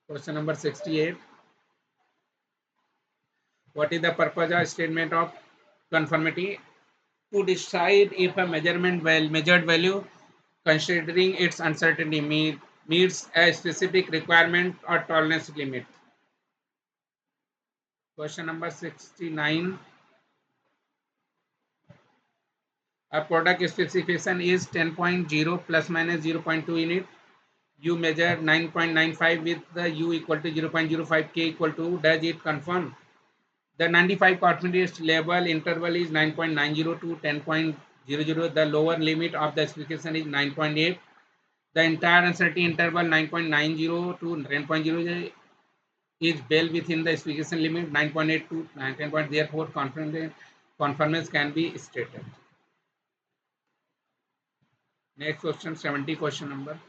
Question number 68. What is the purpose of statement of conformity? To decide if a measured value considering its uncertainty meets a specific requirement or tolerance limit. Question number 69. A product specification is 10.0 plus minus 0.2 unit. You measure 9.95 with the u equal to 0.05 k equal to. Does it conform? The 95 confidence level interval is 9.90 to 10.00. The lower limit of the specification is 9.8. The entire uncertainty interval 9.90 to 10.00 is well within the specification limit 9.8 to 10. Therefore, conformance can be stated. Next question, 70 question number.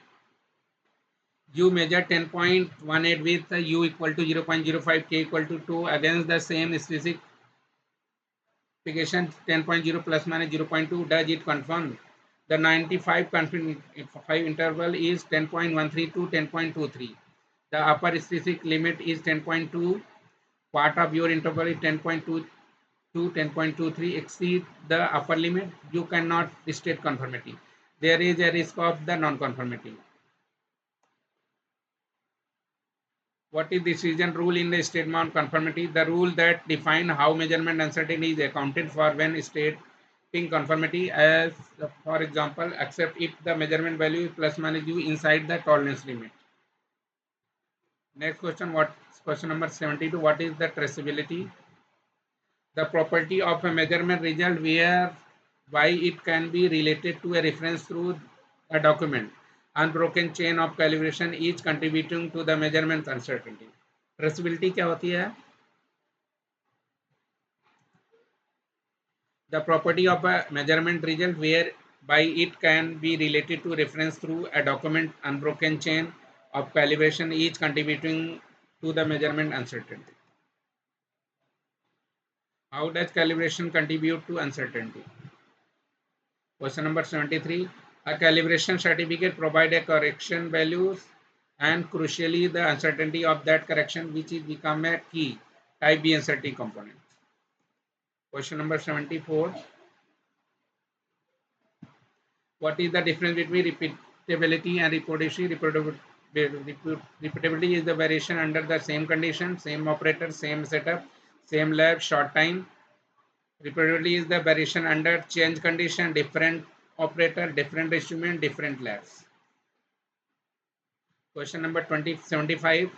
You measure 10.18 with u equal to 0.05, k equal to 2 against the same specification 10.0 plus minus 0.2. Does it confirm? The 95 confidence interval is 10.13 to 10.23. The upper specific limit is 10.2. Part of your interval is 10.2 to 10.23. Exceed the upper limit, you cannot state conformity. There is a risk of the non-conformity. What is the decision rule in the statement conformity? The rule that defines how measurement uncertainty is accounted for when stating conformity, as for example, except if the measurement value is plus minus u inside the tolerance limit. Next question, question number 72. What is the traceability? The property of a measurement result whereby it can be related to a reference through a document. Unbroken chain of calibration each contributing to the measurement uncertainty. Traceability क्या होती है? The property of a measurement result whereby it can be related to reference through a document, unbroken chain of calibration each contributing to the measurement uncertainty. How does calibration contribute to uncertainty? Question number 73. A calibration certificate provides a correction values and crucially the uncertainty of that correction which is become a key type B uncertainty component. Question number 74. What is the difference between repeatability and reproducibility? Repeatability is the variation under the same condition, same operator, same setup, same lab, short time. Repeatability is the variation under change condition, different operator, different instrument, different labs. Question number 75.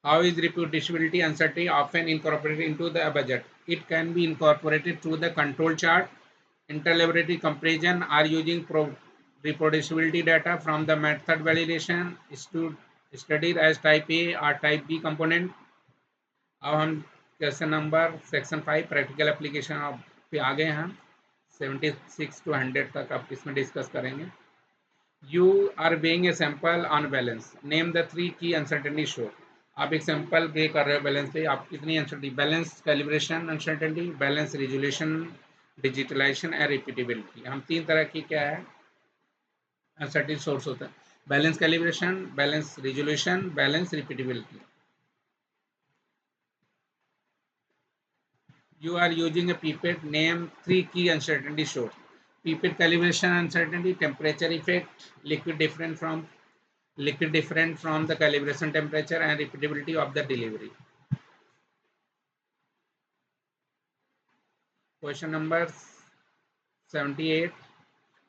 How is reproducibility uncertainty often incorporated into the budget? It can be incorporated through the control chart. Interlaboratory comparison are using reproducibility data from the method validation studied as type A or type B component. अब हम question number section 5 practical application पे आ गए हैं. 76 to 100 तक आप इसमें discuss करेंगे. You are weighing a sample on balance. Name the 3 key uncertainty show. आप एक सैंपल पे कर रहे हो बैलेंस पे, आप कितनी uncertainty? Balance calibration uncertainty, balance resolution, digitalization and repeatability. हम 3 तरह की क्या है अनसर्टेनिटी सोर्स होता है. Balance calibration, balance resolution, balance repeatability. You are using a pipette. Name 3 key uncertainty source. Pipette calibration uncertainty, temperature effect, liquid different from the calibration temperature, and repeatability of the delivery. Question number 78.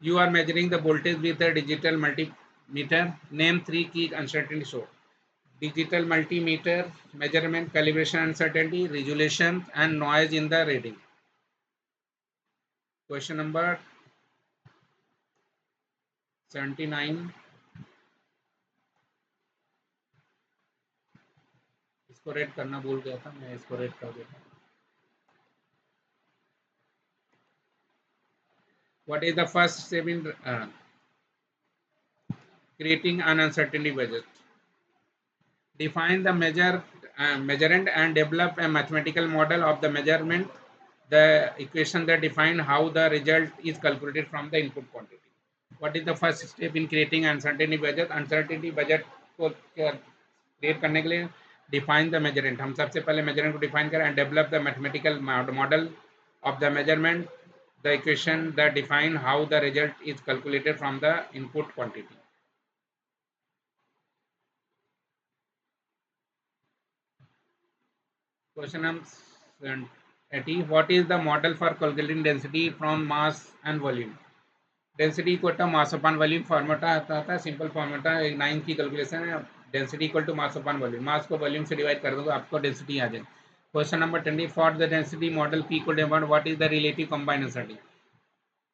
You are measuring the voltage with a digital multimeter. Name 3 key uncertainty source. Digital multimeter, measurement, calibration uncertainty, resolution, and noise in the reading. Question number 79. इसको red करना भूल गया था, मैं इसको red कर देता हूँ. What is the first step in creating an uncertainty budget? Define the measurand and develop a mathematical model of the measurement. The equation that define how the result is calculated from the input quantity. What is the first step in creating uncertainty budget? Uncertainty budget को create करने के लिए define the measurand. हम सबसे पहले measurand को define करें and develop the mathematical model of the measurement. The equation that define how the result is calculated from the input quantity. Question number 80. What is the model for calculating density from mass and volume? Density को mass upon volume formula आता है, simple formula 9 की calculation है. Density equal to mass upon volume, mass को volume से divide कर दोगे आपको डेंसिटी आ जाएगी। Question number 20, for the density model P equal to what is the relative combined density?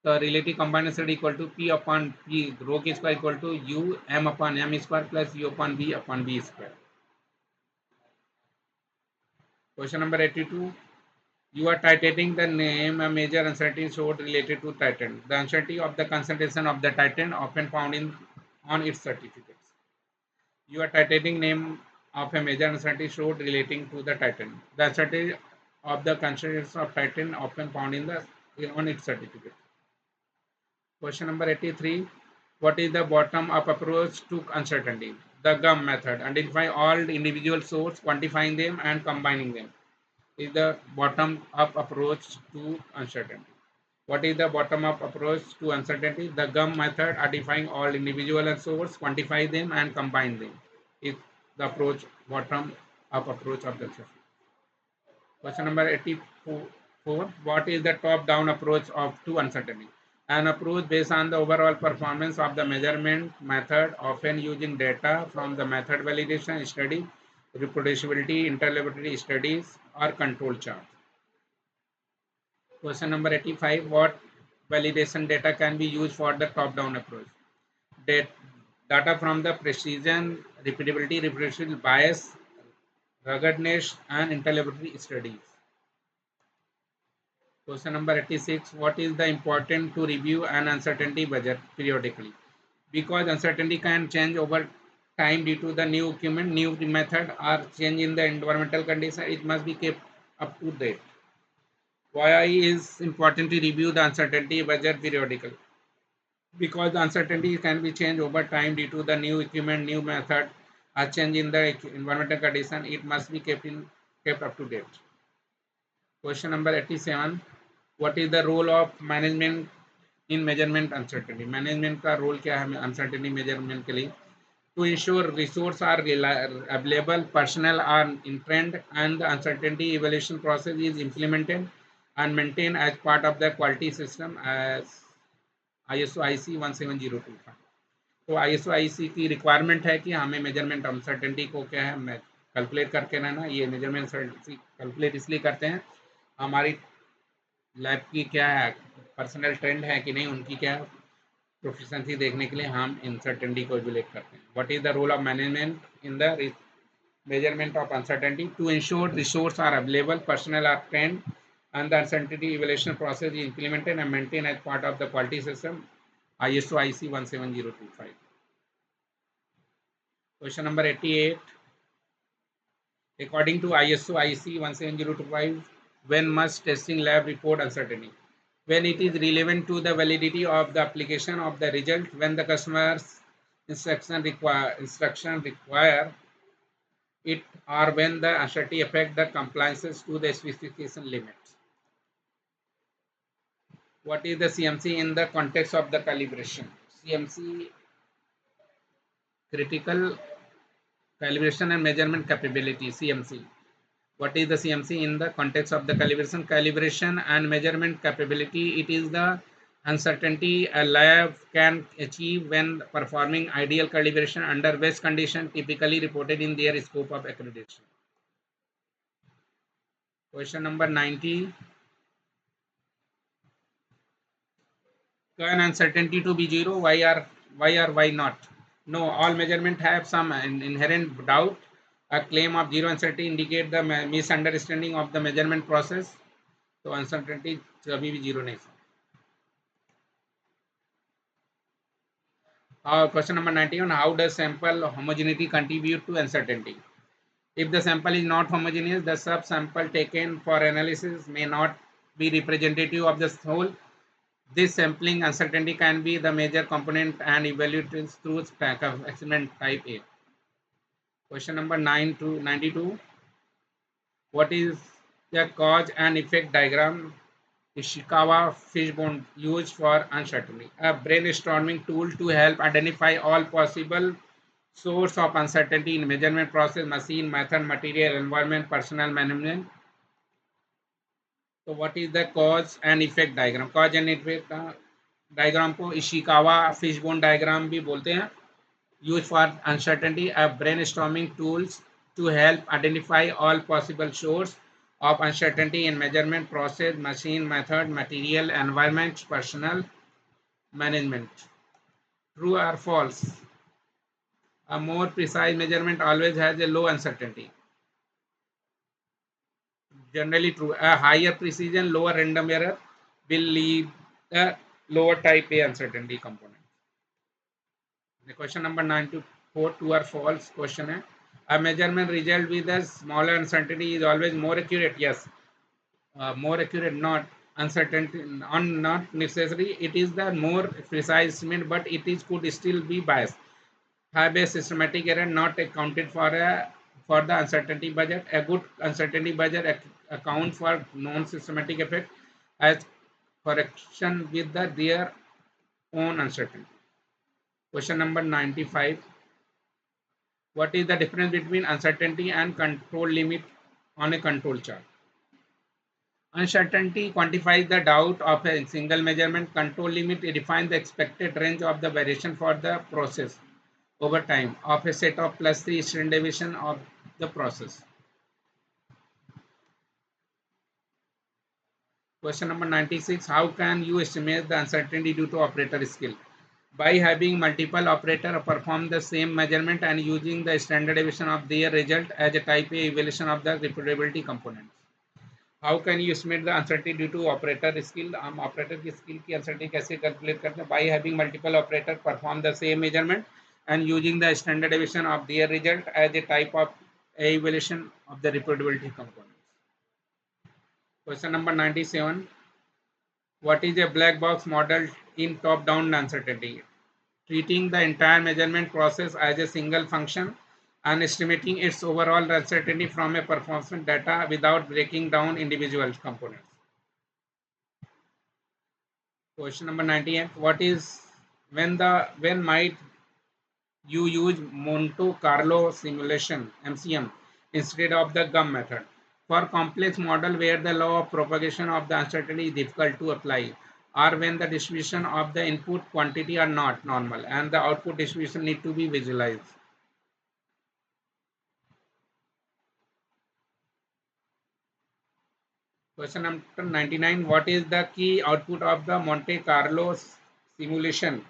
The relative combined density equal to P upon P, rho k square equal to U M upon M square plus U upon V square. Question number 82. You are titrating the name a major uncertainty showed related to titan. The uncertainty of the concentration of the titan often found in on its certificates. You are titrating name of a major uncertainty showed relating to the titan. The uncertainty of the concentration of titan often found in the on its certificate. Question number 83. What is the bottom-up approach to uncertainty? The GUM method. Identify all the individual sources, quantifying them, and combining them. Is the bottom-up approach to uncertainty. What is the bottom-up approach to uncertainty? The GUM method. Identifying all individual sources, quantify them, and combine them. Is the approach bottom-up approach of the uncertainty. Question number 84. What is the top-down approach to uncertainty? An approach based on the overall performance of the measurement method, often using data from the method validation study, reproducibility, interlaboratory studies, or control charts. Question number 85. What validation data can be used for the top-down approach? Data from the precision, repeatability, reproducibility, bias, ruggedness, and interlaboratory studies. Question number 86. What is the important to review an uncertainty budget periodically? Because uncertainty can change over time due to the new equipment, new method, or change in the environmental condition, it must be kept up to date. Why is important to review the uncertainty budget periodically? Because the uncertainty can be changed over time due to the new equipment, new method, or change in the environmental condition, it must be kept up to date. Question number 87. What is the role of management in measurement uncertainty? Management का role क्या है uncertainty measurement के लिए? To ensure resources are available, personnel are trained, and the uncertainty evaluation process is implemented and maintained as part of the quality system as ISO IC 17025. तो ISO IC की requirement है कि हमें measurement uncertainty को क्या है calculate करके रहना। ये मेजरमेंट कैलकुलेट इसलिए करते हैं हमारी लैब की क्या है पर्सनल ट्रेंड है कि नहीं, उनकी क्या प्रोफिशिएंसी देखने के लिए हम अनसर्टेनिटी को इवैल्यूएट करते हैं. What is the role of management in the measurement of uncertainty? To ensure resources are available, personnel are trained, and the uncertainty evaluation process is implemented and maintained as part of the quality system ISO IC 17025. Question number 88. According to ISO IC 17025, when must testing lab report uncertainty? When it is relevant to the validity of the application of the result, when the customer's instruction require it, or when the uncertainty affect the compliances to the specification limits. What is the CMC in the context of the calibration? CMC, critical calibration and measurement capability, CMC. What is the CMC in the context of the calibration and measurement capability? It is the uncertainty a lab can achieve when performing ideal calibration under best condition typically reported in their scope of accreditation. Question number 90. Can uncertainty to be zero? Why not? No, all measurement have some inherent doubt. A claim of zero uncertainty indicate the misunderstanding of the measurement process. So uncertainty कभी भी zero नहीं. Question number 91. How does sample homogeneity contribute to uncertainty? If the sample is not homogeneous, the subsample taken for analysis may not be representative of the whole. This sampling uncertainty can be the major component and evaluated through experiment type A. Question number 92. What is the cause and effect diagram Ishikawa fishbone used for uncertainty? A brainstorming tool to help identify all possible source of uncertainty in measurement process, machine, method, material, environment, personnel management. So what is the cause and effect diagram? Cause and effect diagram को Ishikawa fishbone diagram भी बोलते हैं. used for uncertainty, a brainstorming tools to help identify all possible sources of uncertainty in measurement process, machine, method, material, environment, personal management. True or false? A more precise measurement always has a low uncertainty. Generally true. A higher precision, lower random error will lead a lower type A uncertainty component. The question number 94, true or false question है. A measurement result with a smaller uncertainty is always more accurate. Yes. More accurate, not uncertainty, not necessary. It is the more precise estimate, but it is could still be biased. Have a systematic error not accounted for the uncertainty budget. A good uncertainty budget account for non-systematic effect as correction with their own uncertainty. Question number 95. What is the difference between uncertainty and control limit on a control chart? Uncertainty quantifies the doubt of a single measurement. Control limit defines the expected range of the variation for the process over time of a set of plus 3 standard deviation of the process. Question number 96. How can you estimate the uncertainty due to operator skill? By having multiple operators perform the same measurement and using the standard deviation of their result as a type A evaluation of the repeatability components. How can you estimate the uncertainty due to operator skill? हम operator की skill की uncertainty कैसे calculate करते हैं? By having multiple operators perform the same measurement and using the standard deviation of their result as a type of a evaluation of the repeatability components. Question number 97. What is a black box model in top-down uncertainty? Treating the entire measurement process as a single function and estimating its overall uncertainty from a performance data without breaking down individual components. Question number 98. When might you use Monte Carlo simulation (MCM) instead of the GUM method? For complex model where the law of propagation of the uncertainty is difficult to apply, or when the distribution of the input quantity are not normal and the output distribution need to be visualized. Question number 99. What is the key output of the Monte Carlo simulation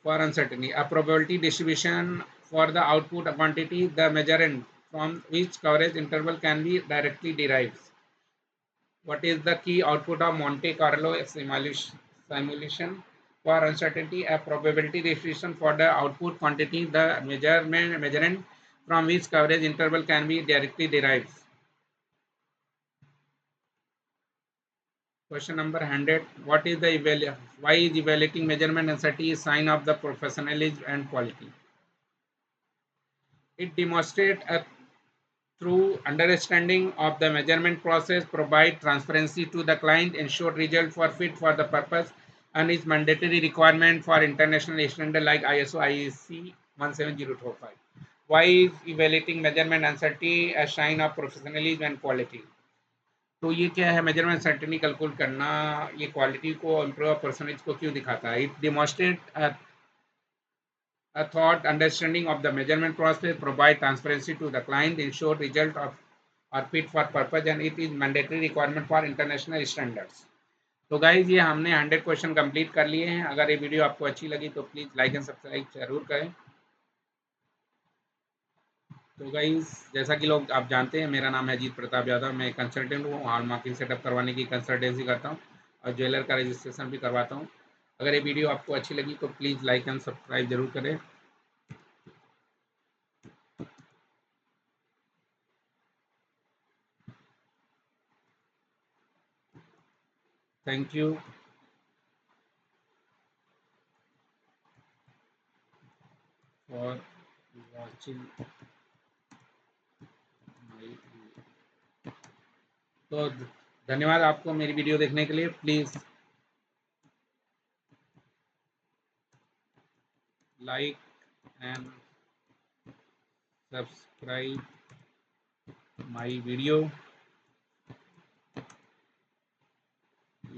for uncertainty? A probability distribution for the output quantity, the measurand from which coverage interval can be directly derived. What is the key output of Monte Carlo simulation for uncertainty? A probability distribution for the output quantity, the measurand from which coverage interval can be directly derived. Question number 100. Why is evaluating measurement uncertainty a sign of the professionalism and quality? It demonstrates a through understanding of the measurement process, provide transparency to the client, ensure result for fit for the purpose, and is mandatory requirement for international standard like ISO IEC 17025. Why is evaluating measurement uncertainty a sign of professionalism and quality? तो ये क्या है measurement certainty calculate करना ये quality को improve percentage को क्यों दिखाता है? It demonstrate a thought understanding of the measurement process, provide transparency to the client, ensure result of are fit for purpose and it is mandatory requirement for international standards. तो guys ये हमने 100 question complete कर लिए हैं. अगर ये video आपको अच्छी लगी तो प्लीज़ लाइक एंड सब्सक्राइब जरूर करें. तो गाइज जैसा कि लोग आप जानते हैं मेरा नाम है अजीत प्रताप यादव. मैं कंसल्टेंट हूँ. हॉल मार्किंग सेटअप करवाने की कंसल्टेंसी करता हूँ और ज्वेलर का रजिस्ट्रेशन भी करवाता हूँ. अगर ये वीडियो आपको अच्छी लगी तो प्लीज़ लाइक एंड सब्सक्राइब जरूर करें. Thank you for watching my video. तो धन्यवाद आपको मेरी वीडियो देखने के लिए. Please like and subscribe my video.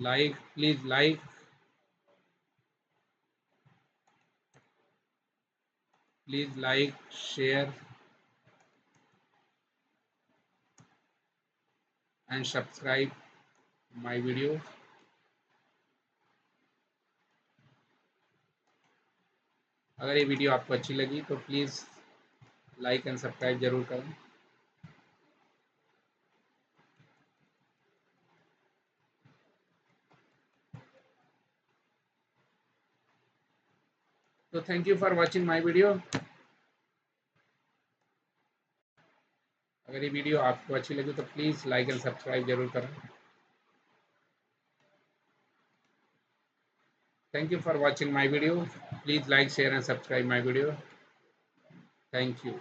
Like, please like please like share and subscribe my video. अगर ये वीडियो आपको अच्छी लगी तो प्लीज़ लाइक एंड सब्सक्राइब ज़रूर करें। तो thank you for watching my video. अगर ये वीडियो आपको अच्छी लगी तो प्लीज़ लाइक एंड सब्सक्राइब ज़रूर करें। Thank you for watching my video. Please like share and subscribe my video. Thank you.